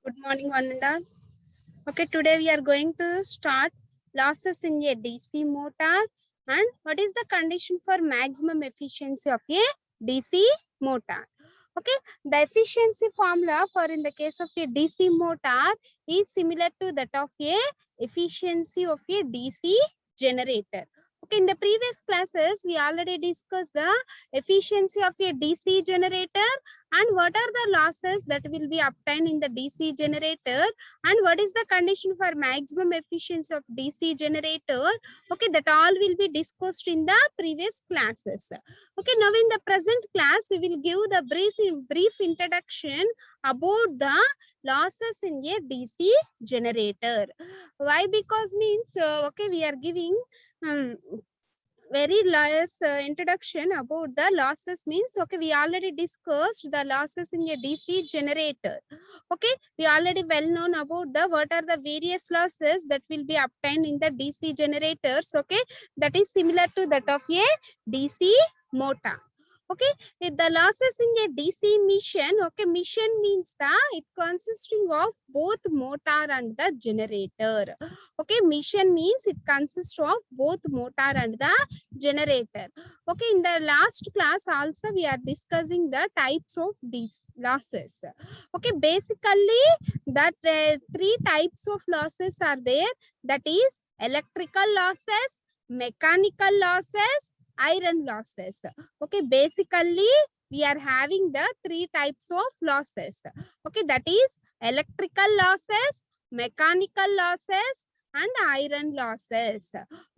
Good morning, one and all. Okay, today we are going to start losses in a DC motor and what is the condition for maximum efficiency of a DC motor. Okay, the efficiency formula for in the case of a DC motor is similar to that of a efficiency of a DC generator. Okay, in the previous classes, we already discussed the efficiency of a DC generator and what are the losses that will be obtained in the DC generator and what is the condition for maximum efficiency of DC generator. Okay, that all will be discussed in the previous classes. Okay, now in the present class we will give the brief introduction about the losses in a DC generator. Why? Because means okay, we are giving very last introduction about the losses means okay, we already discussed the losses in a DC generator. Okay, we already well known about the what are the various losses that will be obtained in the DC generators. Okay, that is similar to that of a DC motor. Okay, the losses in a DC mission. Okay, mission means that it consisting of both motor and the generator. Okay, mission means it consists of both motor and the generator. Okay, in the last class also we are discussing the types of these losses. Okay, basically that three types of losses are there, that is electrical losses, mechanical losses, iron losses. Okay, basically we are having the three types of losses. Okay, that is electrical losses, mechanical losses and iron losses.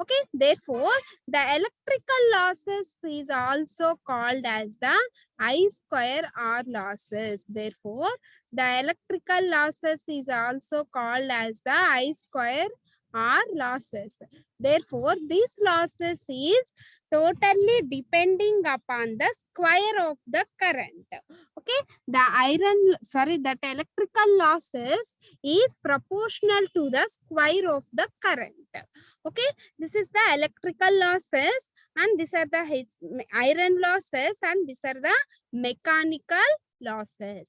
Okay, therefore the electrical losses is also called as the I square R losses. Therefore the electrical losses is also called as the I square R losses. Therefore these losses is totally depending upon the square of the current. Okay, that electrical losses is proportional to the square of the current. Okay, this is the electrical losses and these are the iron losses and these are the mechanical losses.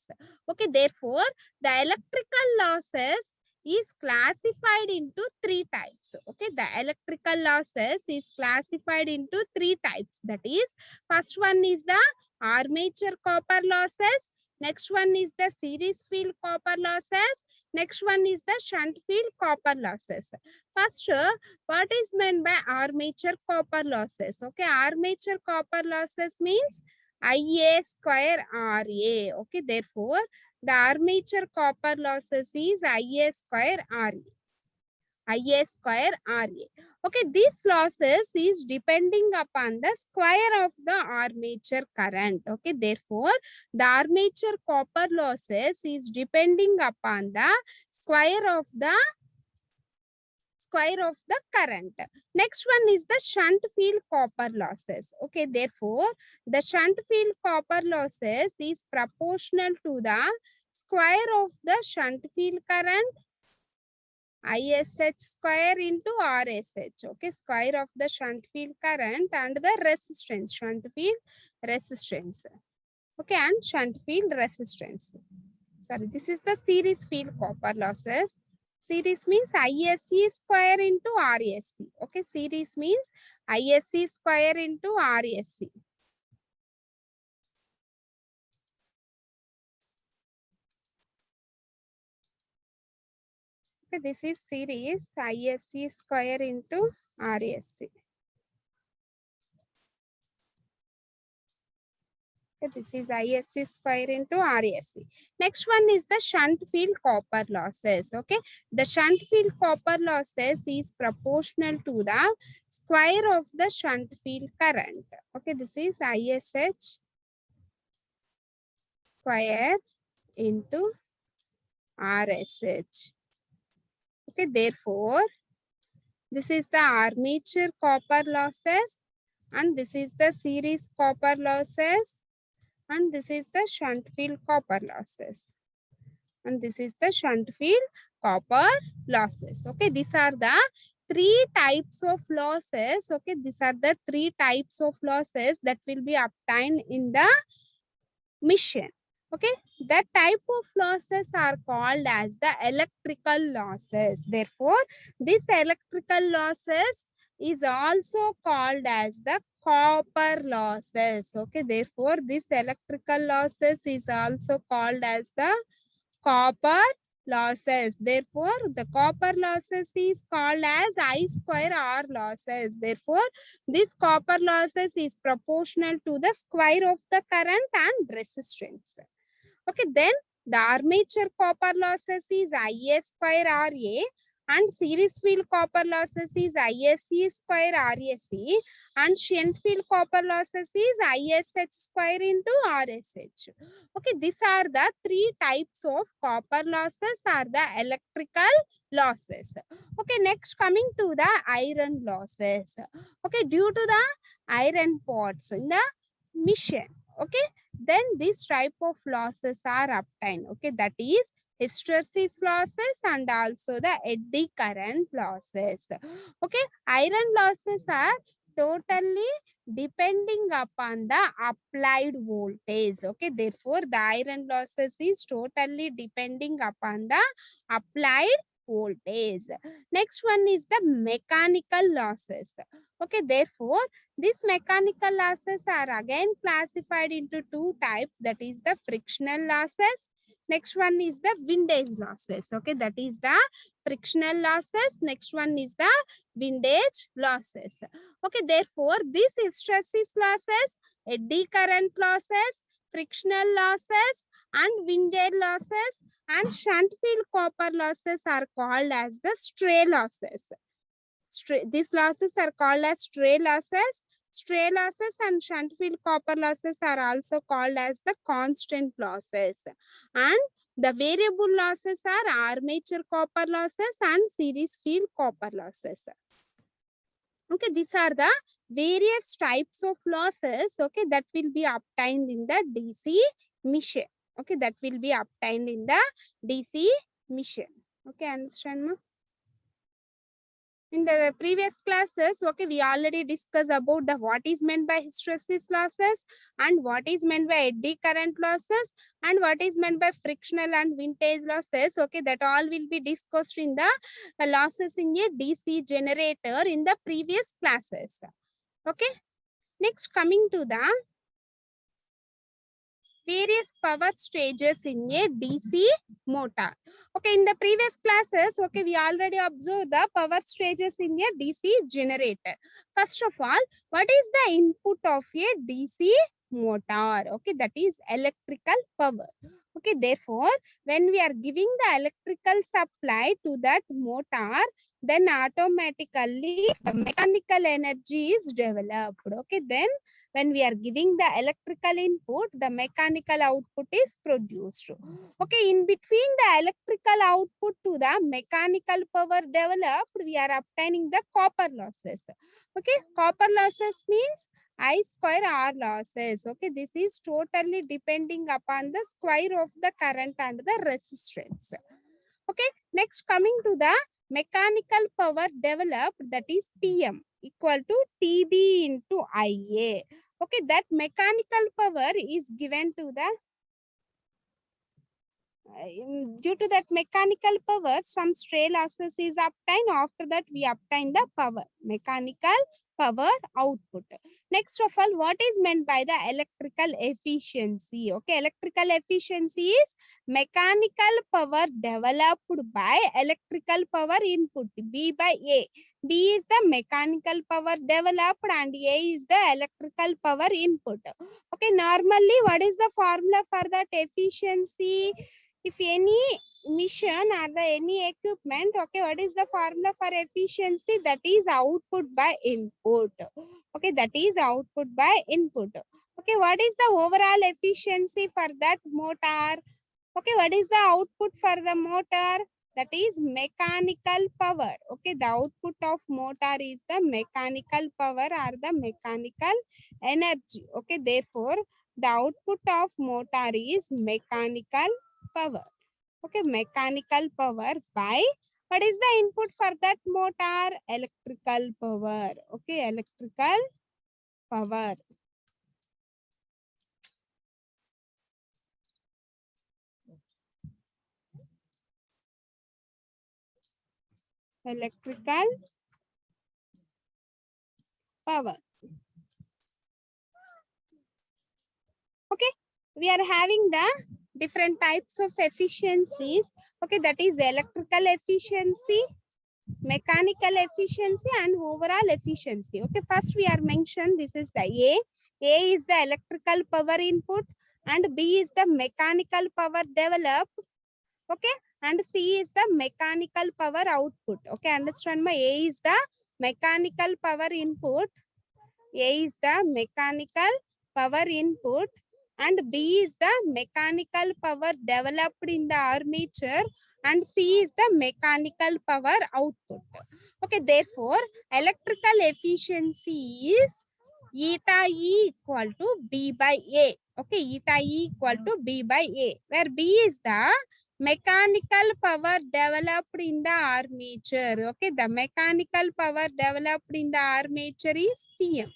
Okay, therefore the electrical losses is classified into three types. Okay, the electrical losses is classified into three types. That is, first one is the armature copper losses, next one is the series field copper losses, next one is the shunt field copper losses. First, what is meant by armature copper losses? Okay, armature copper losses means IA square RA. Okay, therefore the armature copper losses is IA square RA. IA square RA. Okay, these losses is depending upon the square of the armature current. Okay, therefore the armature copper losses is depending upon the square of the current. Next one is the shunt field copper losses. Okay, therefore the shunt field copper losses is proportional to the square of the shunt field current, ISH square into RSH. Okay, square of the shunt field current and the resistance, shunt field resistance. Okay, and shunt field resistance. Sorry, this is the series field copper losses. Series means ISC square into RSC. Okay, series means ISC square into RSC. Okay, this is series ISC square into RSC. Okay, this is ISC square into RSC. Next one is the shunt field copper losses. Okay, the shunt field copper losses is proportional to the square of the shunt field current. Okay, this is ISH square into RSH. Okay, therefore this is the armature copper losses and this is the series copper losses and this is the shunt field copper losses and this is the shunt field copper losses. Okay, these are the three types of losses. Okay, these are the three types of losses that will be obtained in the mission. Okay, that type of losses are called as the electrical losses. Therefore, this electrical losses is also called as the copper losses. Okay, therefore, this electrical losses is also called as the copper losses. Therefore, the copper losses is called as I square R losses. Therefore, this copper losses is proportional to the square of the current and resistance. Okay, then the armature copper losses is Ia square Ra, and series field copper losses is Isc square Rse, and shunt field copper losses is Ish square into Rsh. Okay, these are the three types of copper losses are the electrical losses. Okay, next coming to the iron losses. Okay, due to the iron pots in the mission. Okay, then this type of losses are obtained. Okay, that is hysteresis losses and also the eddy current losses. Okay, iron losses are totally depending upon the applied voltage. Okay, therefore the iron losses is totally depending upon the applied voltage. Next one is the mechanical losses. Okay, therefore these mechanical losses are again classified into two types, that is the frictional losses. Next one is the windage losses. Okay, that is the frictional losses. Next one is the windage losses. Okay, therefore this hysteresis losses, eddy current losses, frictional losses and windage losses and shunt field copper losses are called as the stray losses. These losses are called as stray losses. Stray losses and shunt field copper losses are also called as the constant losses. And the variable losses are armature copper losses and series field copper losses. Okay, these are the various types of losses, okay, that will be obtained in the DC mission. Okay, that will be obtained in the DC mission. Okay, understand, ma? In the previous classes, okay, we already discussed about the what is meant by hysteresis losses and what is meant by eddy current losses and what is meant by frictional and windage losses. Okay, that all will be discussed in the losses in a DC generator in the previous classes. Okay, next coming to the various power stages in a DC motor. Okay, in the previous classes, okay, we already observed the power stages in a DC generator. First of all, what is the input of a DC motor? Okay, that is electrical power. Okay, therefore, when we are giving the electrical supply to that motor, then automatically the mechanical energy is developed. Okay, then when we are giving the electrical input, the mechanical output is produced. Okay, in between the electrical output to the mechanical power developed, we are obtaining the copper losses. Okay, copper losses means I square R losses. Okay, this is totally depending upon the square of the current and the resistance. Okay, next coming to the mechanical power developed, that is PM equal to TB into IA. Okay, that mechanical power is given to the due to that mechanical power, some stray losses is obtained. After that, we obtain the power, mechanical power output. Next of all, what is meant by the electrical efficiency? Okay, electrical efficiency is mechanical power developed by electrical power input, B by A. B is the mechanical power developed and A is the electrical power input. Okay, normally, what is the formula for that efficiency? If any mission or the any equipment, okay, what is the formula for efficiency? That is output by input. Okay, that is output by input. Okay, what is the overall efficiency for that motor? Okay, what is the output for the motor? That is mechanical power. Okay, the output of motor is the mechanical power or the mechanical energy. Okay, therefore the output of motor is mechanical power. Okay, mechanical power by what is the input for that motor? Electrical power. Okay, electrical power. electrical power. Okay, we are having the different types of efficiencies. Okay, that is electrical efficiency, mechanical efficiency, and overall efficiency. Okay, first we are mentioned this is the A is the electrical power input, and B is the mechanical power developed. Okay, and C is the mechanical power output. Okay, understand my A is the mechanical power input, A is the mechanical power input, and B is the mechanical power developed in the armature, and C is the mechanical power output. Okay, therefore, electrical efficiency is eta E equal to B by A. Okay, eta E equal to B by A, where B is the mechanical power developed in the armature. Okay, the mechanical power developed in the armature is PM.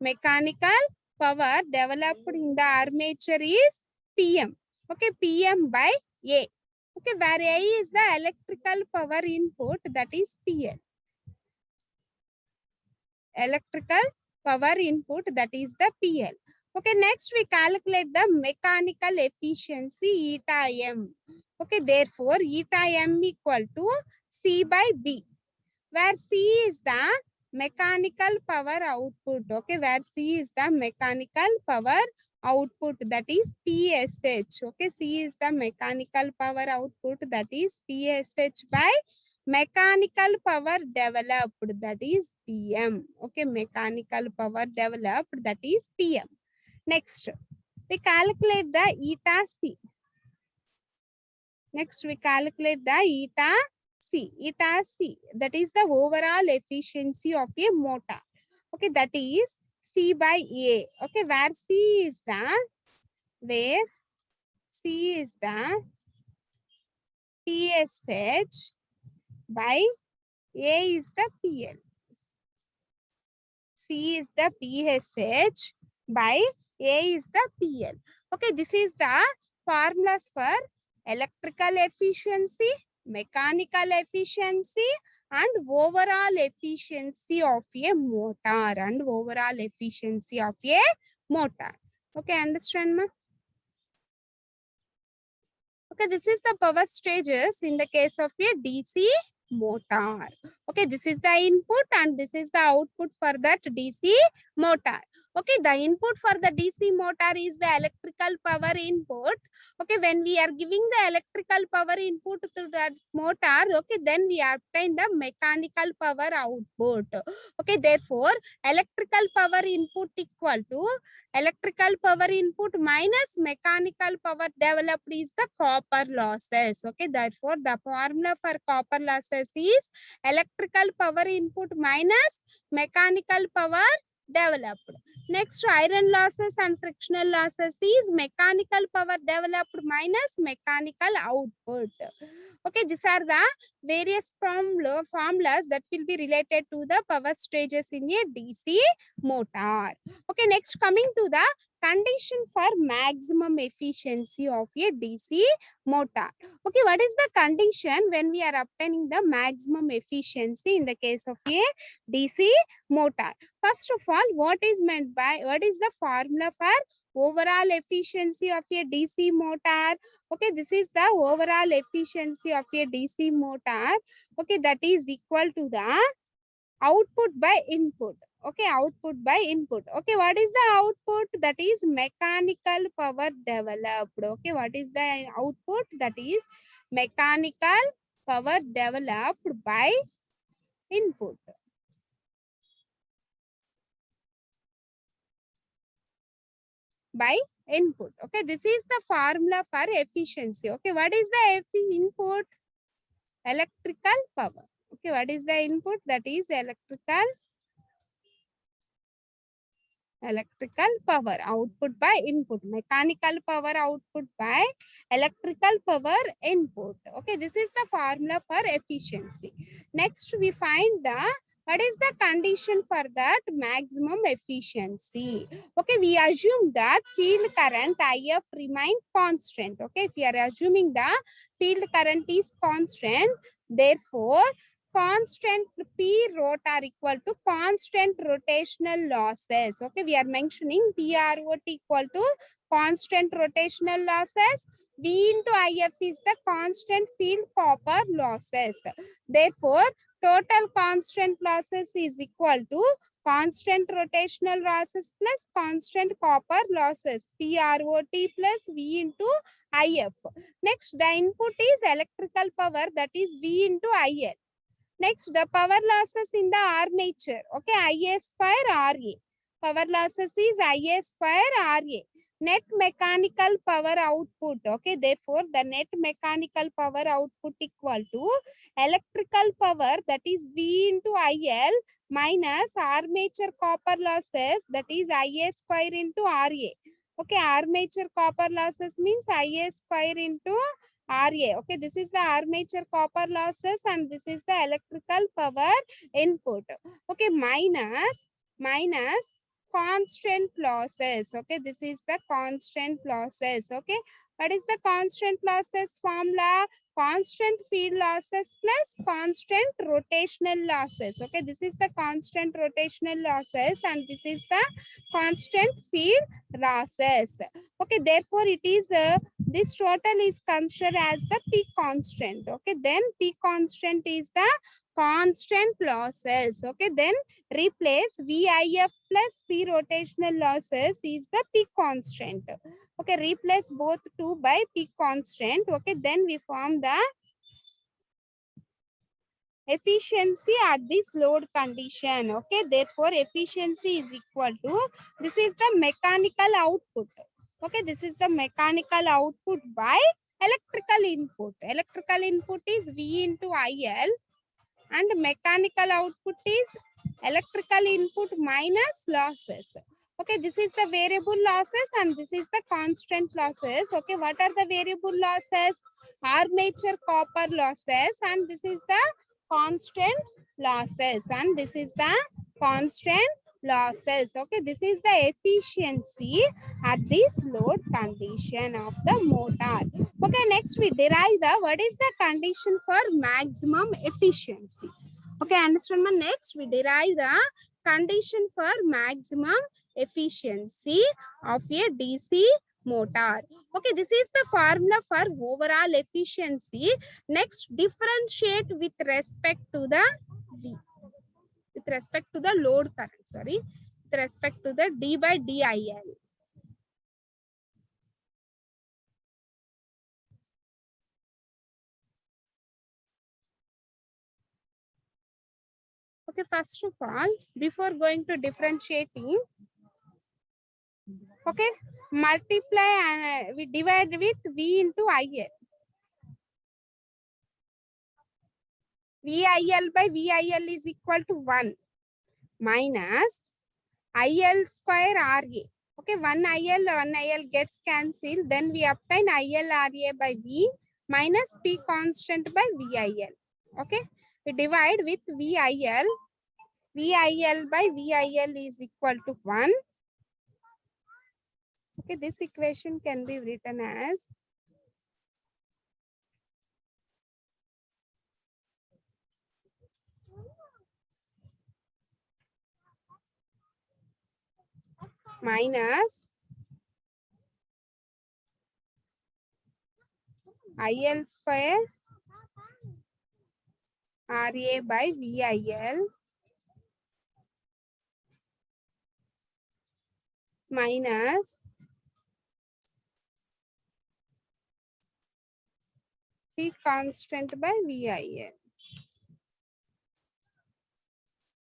Mechanical power developed in the armature is PM. Okay, PM by A. Okay, where A is the electrical power input, that is PL. Electrical power input, that is the PL. Okay, next we calculate the mechanical efficiency eta M. Okay, therefore eta M equal to C by B, where C is the mechanical power output. Okay, where C is the mechanical power output, that is PSH. Okay, C is the mechanical power output, that is PSH by mechanical power developed, that is PM. Okay, mechanical power developed, that is PM. Next, we calculate the eta C. Next, we calculate the eta C, that is the overall efficiency of a motor. Okay, that is C by A. Okay, where C is the PSH by A is the PL. C is the PSH by A is the PL. Okay, this is the formulas for electrical efficiency, mechanical efficiency, and overall efficiency of a motor. Okay, understand, ma? Okay, this is the power stages in the case of a DC motor. Okay, this is the input and this is the output for that DC motor. Okay, the input for the DC motor is the electrical power input. Okay, when we are giving the electrical power input to that motor, okay, then we obtain the mechanical power output. Okay, therefore, electrical power input equal to electrical power input minus mechanical power developed is the copper losses. Okay, therefore the formula for copper losses is electrical power input minus mechanical power developed. Next, iron losses and frictional losses is mechanical power developed minus mechanical output. Okay, these are the various formulas that will be related to the power stages in a DC motor. Okay, next coming to the condition for maximum efficiency of a DC motor. Okay, what is the condition when we are obtaining the maximum efficiency in the case of a DC motor? First of all, what is the formula for overall efficiency of a DC motor? Okay, this is the overall efficiency of a DC motor. Okay, that is equal to the output by input. Okay, output by input. Okay, what is the output? That is mechanical power developed. Okay, what is the output? That is mechanical power developed by input. By input. Okay, this is the formula for efficiency. Okay, what is the input? Electrical power. Okay, what is the input? That is electrical power. Output by input. Mechanical power output by electrical power input. Okay, this is the formula for efficiency. Next, we find the What is the condition for that maximum efficiency? Okay, we assume that field current IF remain constant. Okay, if we are assuming the field current is constant, therefore constant P rotor equal to constant rotational losses. Okay, we are mentioning P ROT equal to constant rotational losses. V into IF is the constant field copper losses. Therefore, total constant losses is equal to constant rotational losses plus constant copper losses, PROT plus V into IF. Next, the input is electrical power, that is V into IL. Next, the power losses in the armature, okay, IA square RA. Power losses is IA square RA. Net mechanical power output, okay, therefore the net mechanical power output equal to electrical power, that is V into IL minus armature copper losses, that is IA square into RA. Okay, armature copper losses means IA square into RA. Okay, this is the armature copper losses and this is the electrical power input. Okay, minus constant losses. Okay, this is the constant losses. Okay, what is the constant losses formula? Constant field losses plus constant rotational losses. Okay, this is the constant rotational losses and this is the constant field losses. Okay, therefore it is this total is considered as the P constant. Okay, then P constant is the constant losses. Okay, then replace VIF plus P rotational losses is the P constant. Okay, replace both two by P constant. Okay, then we form the efficiency at this load condition. Okay, therefore efficiency is equal to, this is the mechanical output. Okay, this is the mechanical output by electrical input. Electrical input is V into IL and mechanical output is electrical input minus losses. Okay, this is the variable losses and this is the constant losses. Okay, what are the variable losses? Armature copper losses and this is the constant losses and this is the constant losses. Okay, this is the efficiency at this load condition of the motor. Okay, next we derive the, what is the condition for maximum efficiency? Okay, understand my next we derive the condition for maximum efficiency of a DC motor. Okay, this is the formula for overall efficiency. Next, differentiate with respect to the V, with respect to the load current, sorry, with respect to the D by DIL. Okay, first of all, before going to differentiating, okay, multiply and we divide with V into IL. VIL by VIL is equal to 1 minus IL square RA. Okay, 1 IL gets cancelled. Then we obtain IL RA by V minus P constant by VIL. Okay, we divide with VIL. VIL by VIL is equal to 1. Okay, this equation can be written as minus IL square RA by VIL minus P constant by VIL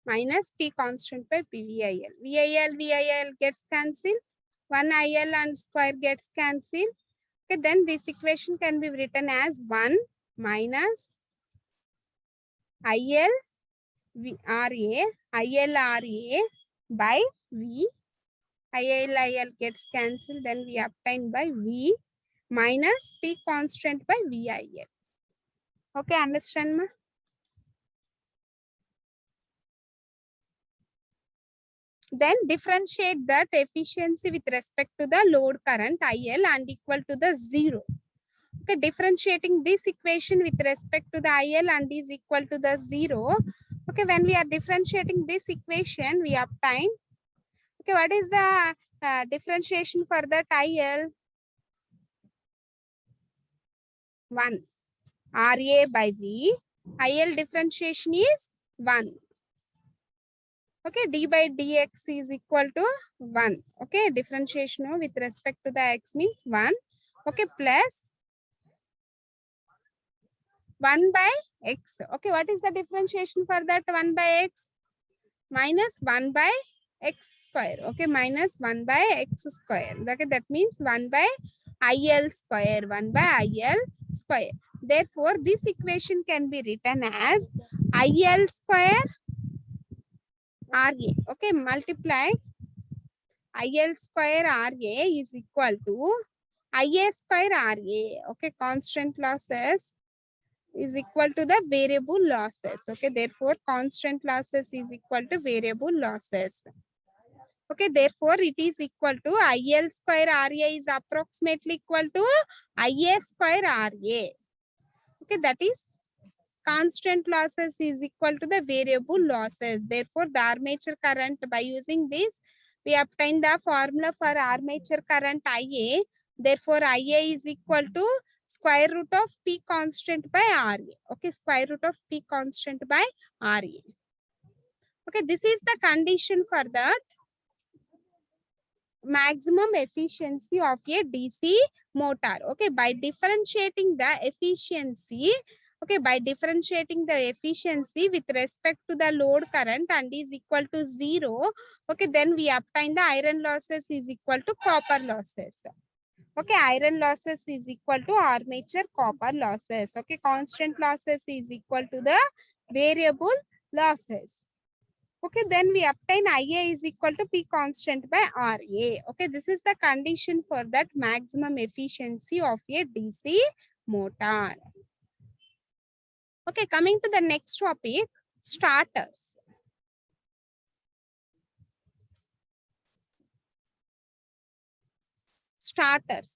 minus P constant by PVIL. VIL gets cancelled. 1 IL and square gets cancelled. Okay, then this equation can be written as 1 minus IL RA by V. IL gets cancelled. Then we obtain by V minus P constant by VIL. Okay, understand ma? Then differentiate that efficiency with respect to the load current IL and equal to the 0. Okay, differentiating this equation with respect to the IL and is equal to the 0. Okay, when we are differentiating this equation, we obtain, okay, what is the differentiation for that IL? 1. RA by V. IL differentiation is 1. Okay, d by dx is equal to 1. Okay, differentiation with respect to the x means 1. Okay, plus 1 by x. Okay, what is the differentiation for that 1 by x? Minus 1 by x square. Okay, minus 1 by x square. Okay, that means 1 by IL square. 1 by IL square. Therefore, this equation can be written as IL square RA. Okay, multiply IL square RA is equal to IA square RA. Okay, constant losses is equal to the variable losses. Okay, therefore, constant losses is equal to variable losses. Okay, therefore, it is equal to IL square RA is approximately equal to IA square RA. Okay, that is constant losses is equal to the variable losses. Therefore, the armature current, by using this, we obtain the formula for armature current IA. Therefore, IA is equal to square root of P constant by RA. Okay, square root of P constant by RA. Okay, this is the condition for that maximum efficiency of a DC motor. Okay, by differentiating the efficiency, okay, by differentiating the efficiency with respect to the load current and is equal to 0, okay, then we obtain the iron losses is equal to copper losses. Okay, iron losses is equal to armature copper losses. Okay, constant losses is equal to the variable losses. Okay, then we obtain IA is equal to P constant by RA. Okay, this is the condition for that maximum efficiency of a DC motor. Okay, coming to the next topic, starters. Starters.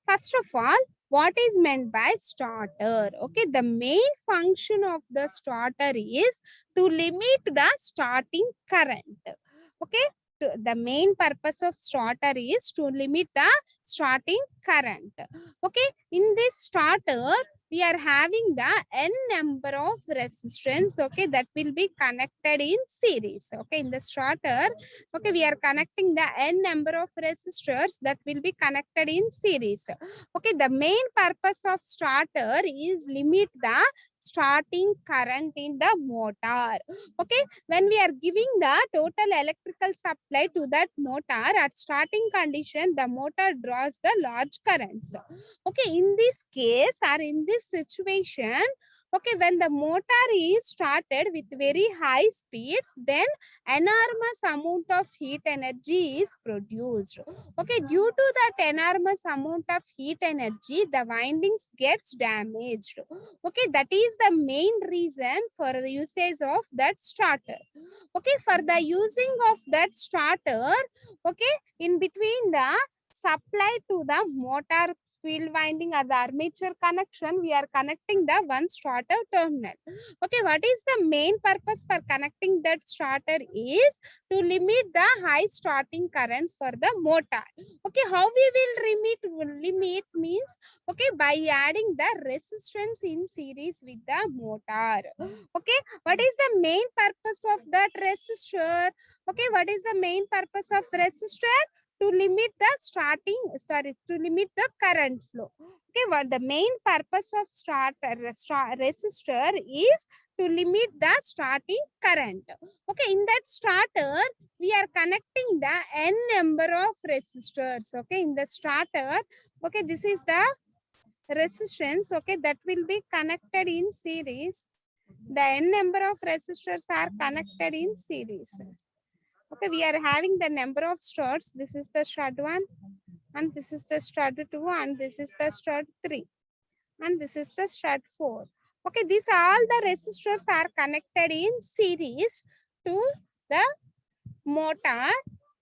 First of all, what is meant by starter? Okay, the main function of the starter is to limit the starting current. Okay, the main purpose of starter is to limit the starting current. Okay, in this starter, we are having the n number of resistance, okay, that will be connected in series. Okay, in the starter, okay, we are connecting the n number of resistors that will be connected in series. Okay, the main purpose of starter is limit the starting current in the motor. Okay, when we are giving the total electrical supply to that motor at starting condition, the motor draws the large currents. Okay, in this case or in this situation, okay, when the motor is started with very high speeds, then enormous amount of heat energy is produced. Okay, due to that enormous amount of heat energy, the windings gets damaged. Okay, that is the main reason for the usage of that starter. Okay, for the using of that starter, okay, in between the supply to the motor field winding or the armature connection, we are connecting the one starter terminal. Okay, what is the main purpose for connecting that starter is to limit the high starting currents for the motor. Okay, how we will limit means, okay, by adding the resistance in series with the motor. Okay, what is the main purpose of that resistor? Okay, what is the main purpose of resistor? To limit the to limit the current flow. Okay, what the main purpose of resistor is to limit the starting current. Okay, in that starter, we are connecting the n number of resistors. Okay, in the starter, okay, this is the resistance, okay, that will be connected in series. The n number of resistors are connected in series. Okay, we are having the number of studs. This is the stud 1, and this is the stud 2, and this is the stud 3, and this is the stud 4. Okay, these all the resistors are connected in series to the motor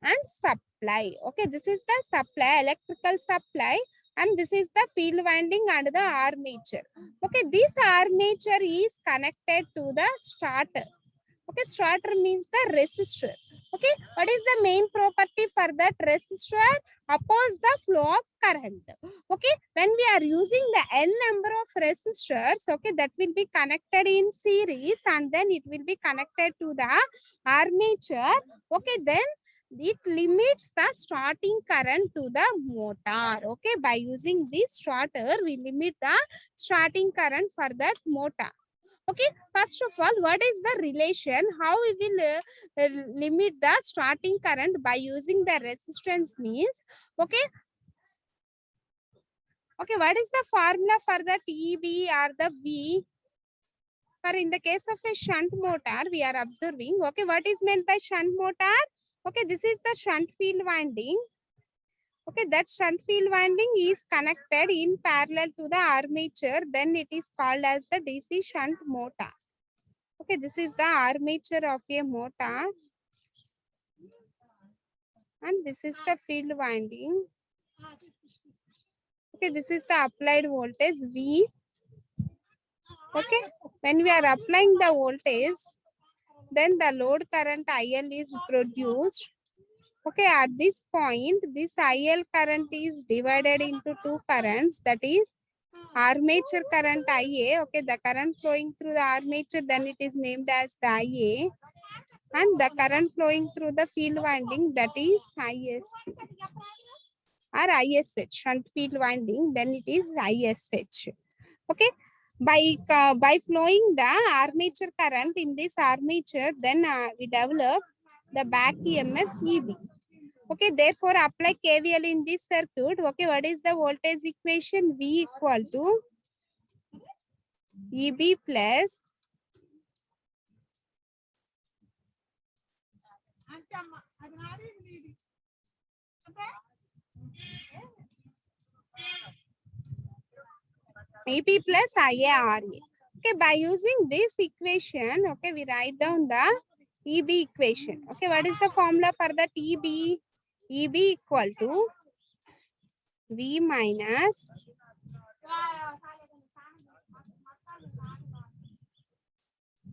and supply. Okay, this is the supply, electrical supply, and this is the field winding and the armature. Okay, this armature is connected to the starter. Okay, starter means the resistor. Okay, what is the main property for that resistor? Oppose the flow of current. Okay, when we are using the n number of resistors, okay, that will be connected in series and then it will be connected to the armature. Okay, then it limits the starting current to the motor. Okay, by using this starter, we limit the starting current for that motor. Okay, first of all, what is the relation? How we will limit the starting current by using the resistance means? Okay, okay, what is the formula for the TB or the V? For in the case of a shunt motor, we are observing, okay, what is meant by shunt motor? Okay, this is the shunt field winding. Okay, that shunt field winding is connected in parallel to the armature. Then it is called as the DC shunt motor. Okay, this is the armature of a motor. And this is the field winding. Okay, this is the applied voltage V. Okay, when we are applying the voltage, then the load current IL is produced. Okay, at this point, this IL current is divided into two currents, that is armature current IA. Okay, the current flowing through the armature, then it is named as the IA. And the current flowing through the field winding, that is ISC or ISH, shunt field winding, then it is ISH. Okay, by flowing the armature current in this armature, then we develop the back EMF EB. Okay, therefore apply KVL in this circuit. Okay, what is the voltage equation? V equal to EB plus EB plus IARA. Okay, by using this equation, okay, we write down the EB equation. Okay, what is the formula for that EB? EB equal to V minus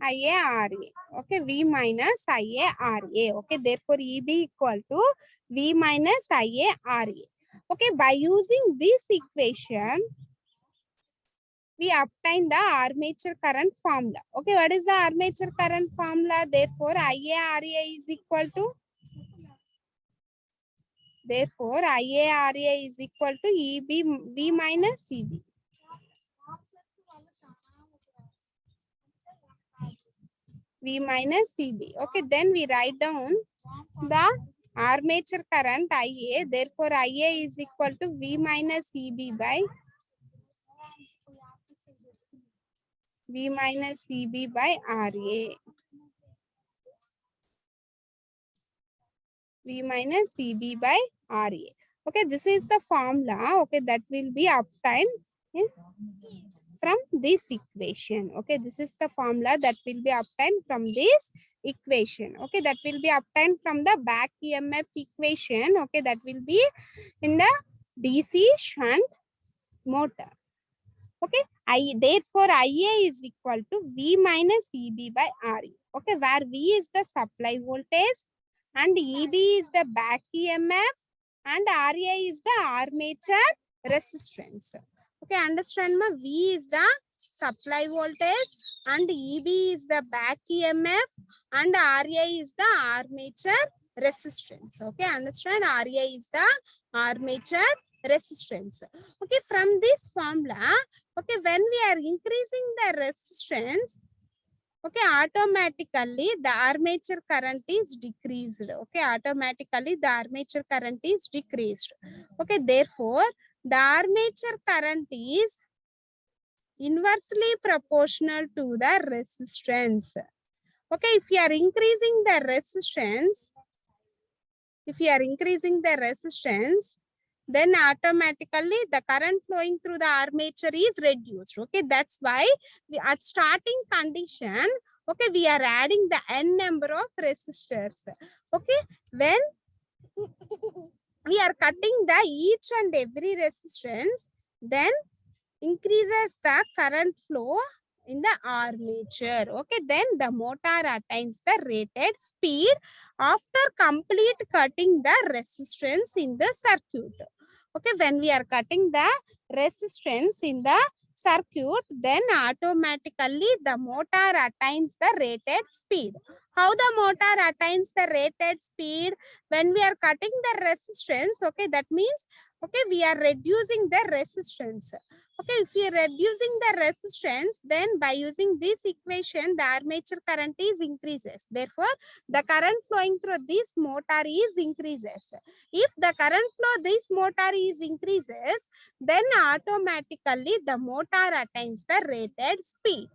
IARA. Okay, V minus IARA. Okay, therefore EB equal to V minus IARA. Okay, by using this equation, we obtain the armature current formula. Okay, what is the armature current formula? Therefore, IARA is equal to EB V minus EB. V minus EB. Okay, then we write down the armature current IA. Therefore, IA is equal to V minus EB by V minus EB by RA. V minus EB by RA. Okay, this is the formula. Okay, that will be obtained from this equation. Okay, this is the formula that will be obtained from this equation. Okay, that will be obtained from the back EMF equation. Okay, that will be in the DC shunt motor. Okay, therefore IA is equal to V minus EB by RE. Okay, where V is the supply voltage and EB is the back EMF and RA is the armature resistance. Okay, understand ma? V is the supply voltage and EB is the back EMF and RA is the armature resistance. Okay, understand? RA is the armature resistance. Okay, from this formula, okay, when we are increasing the resistance, okay, automatically the armature current is decreased. Okay, automatically the armature current is decreased. Okay, therefore the armature current is inversely proportional to the resistance. Okay, if you are increasing the resistance, then automatically the current flowing through the armature is reduced. Okay, that's why we at starting condition, okay, we are adding the n number of resistors. Okay, when we are cutting the each and every resistance, then increases the current flow in the armature. Okay, then the motor attains the rated speed after complete cutting the resistance in the circuit. Okay, when we are cutting the resistance in the circuit, then automatically the motor attains the rated speed. How the motor attains the rated speed? When we are cutting the resistance, okay, that means, okay, we are reducing the resistance. Okay, if we are reducing the resistance, then by using this equation, the armature current is increases. Therefore, the current flowing through this motor is increases. If the current flow this motor is increases, then automatically the motor attains the rated speed.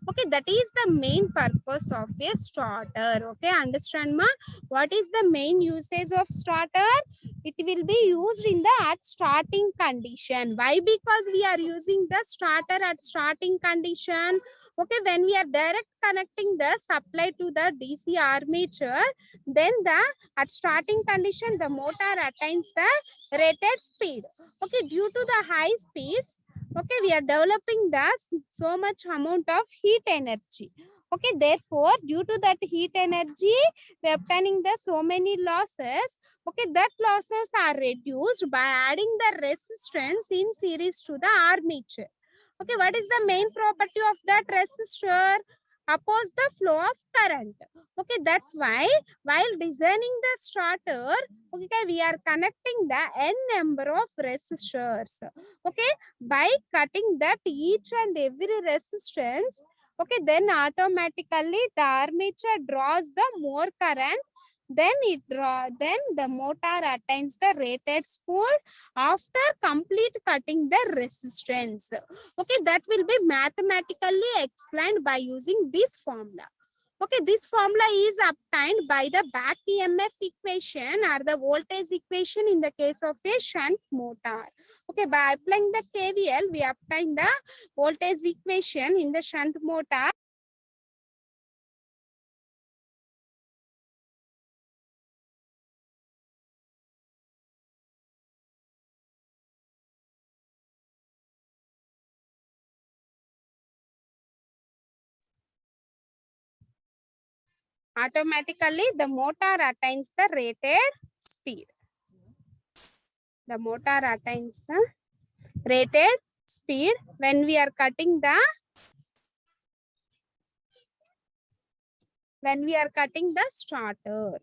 Okay, that is the main purpose of a starter. Okay, understand ma? What is the main usage of starter? It will be used in the at starting condition. Why? Because we are using the starter at starting condition. Okay, when we are direct connecting the supply to the DC armature, then the at starting condition the motor attains the rated speed. Okay, due to the high speeds, okay, we are developing the so much amount of heat energy. Okay, therefore, due to that heat energy, we are obtaining the so many losses. Okay, that losses are reduced by adding the resistance in series to the armature. Okay, what is the main property of that resistor? Oppose the flow of current. Okay, that's why while designing the starter, okay, we are connecting the n number of resistors. Okay, by cutting that each and every resistance, okay, then automatically the armature draws the more current, then the motor attains the rated speed after complete cutting the resistance. Okay, that will be mathematically explained by using this formula. Okay, this formula is obtained by the back EMF equation or the voltage equation in the case of a shunt motor. Okay, by applying the KVL, we obtain the voltage equation in the shunt motor. Automatically, the motor attains the rated speed. The motor attains the rated speed when we are cutting the starter.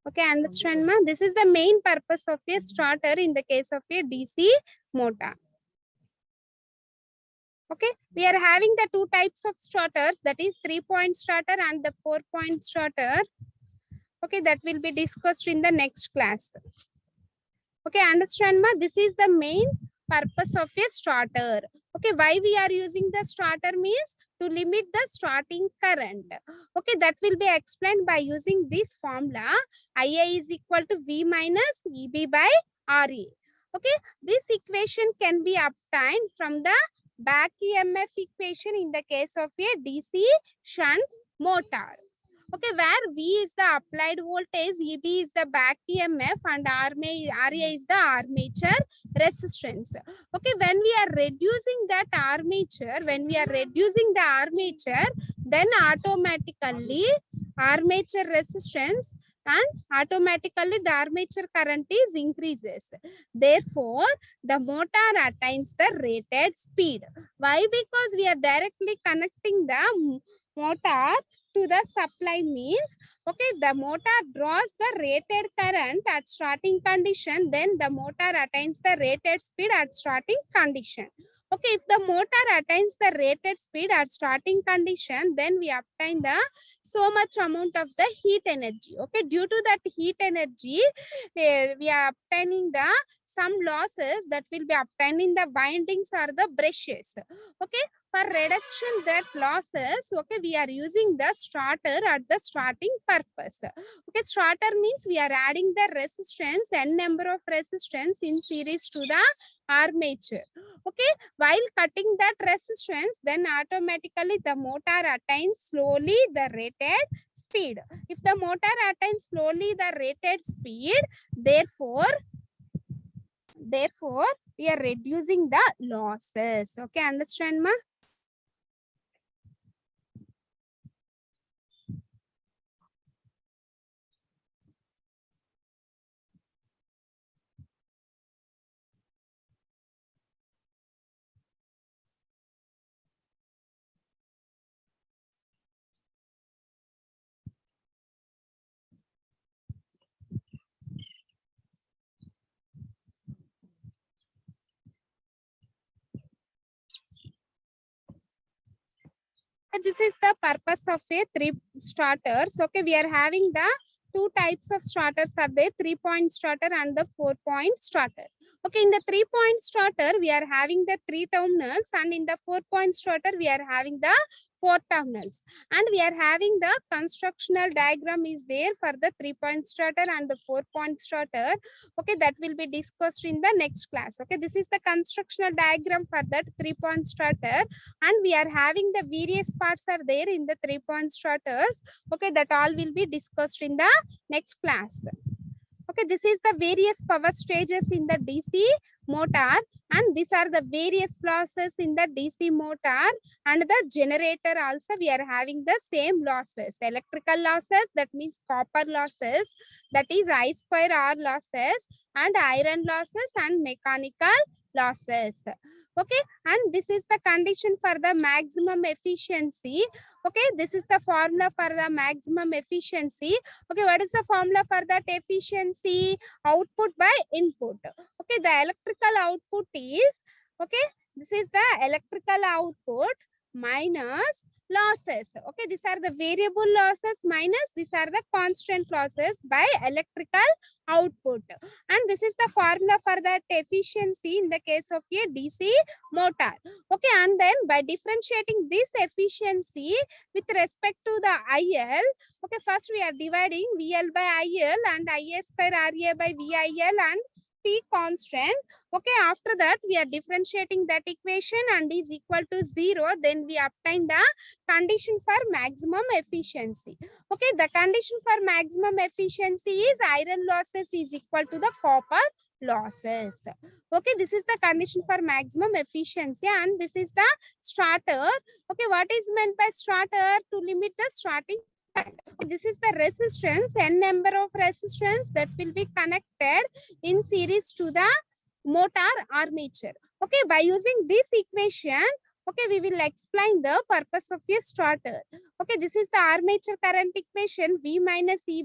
Okay, understand ma? This is the main purpose of a starter in the case of a DC motor. Okay, we are having the two types of starters, that is 3-point starter and the 4-point starter. Okay, that will be discussed in the next class. Okay, understand ma? This is the main purpose of a starter. Okay, why we are using the starter means to limit the starting current. Okay, that will be explained by using this formula. IA is equal to V minus EB by RE. Okay, this equation can be obtained from the back EMF equation in the case of a DC shunt motor. Okay, where V is the applied voltage, EB is the back EMF, and RA is the armature resistance. Okay, when we are reducing that armature, then automatically armature resistance and automatically the armature current is increases. Therefore, the motor attains the rated speed. Why? Because we are directly connecting the motor to the supply means, okay, the motor draws the rated current at starting condition, then the motor attains the rated speed at starting condition. Okay, if the motor attains the rated speed at starting condition, then we obtain the so much amount of the heat energy. Okay, due to that heat energy, we are obtaining the some losses that will be obtained in the windings or the brushes. Okay, for reduction that losses, okay, we are using the starter at the starting purpose. Okay, starter means we are adding the resistance, n number of resistance in series to the armature. Okay, while cutting that resistance, then automatically the motor attains slowly the rated speed. If the motor attains slowly the rated speed, therefore we are reducing the losses. Okay, understand, ma? This is the purpose of a three starters. Okay, we are having the two types of starters are there, 3-point starter and the 4-point starter. Okay, in the 3-point starter, we are having the 3 terminals, and in the 4-point starter, we are having the 4 terminals. And we are having the constructional diagram is there for the 3-point starter and the 4-point starter. Okay, that will be discussed in the next class. Okay, this is the constructional diagram for that 3-point starter, and we are having the various parts are there in the 3-point starters. Okay, that all will be discussed in the next class. Okay, this is the various power stages in the DC motor, and these are the various losses in the DC motor, and the generator also we are having the same losses. Electrical losses, that means copper losses, that is I square R losses, and iron losses and mechanical losses. Okay, and this is the condition for the maximum efficiency. Okay, this is the formula for the maximum efficiency. Okay, what is the formula for that efficiency? Output by input. Okay, the electrical output is, okay, this is the electrical output minus losses. Okay, these are the variable losses minus these are the constant losses by electrical output. And this is the formula for that efficiency in the case of a DC motor. Okay, and then by differentiating this efficiency with respect to the IL, okay, first we are dividing VL by IL and IA square RA by VIL and P constant. Okay, after that we are differentiating that equation and is equal to 0. Then we obtain the condition for maximum efficiency. Okay, the condition for maximum efficiency is iron losses is equal to the copper losses. Okay, this is the condition for maximum efficiency, and this is the starter. Okay, what is meant by starter? To limit the starting. This is the resistance, n number of resistance that will be connected in series to the motor armature. Okay, by using this equation, okay, we will explain the purpose of a starter. Okay, this is the armature current equation, V minus E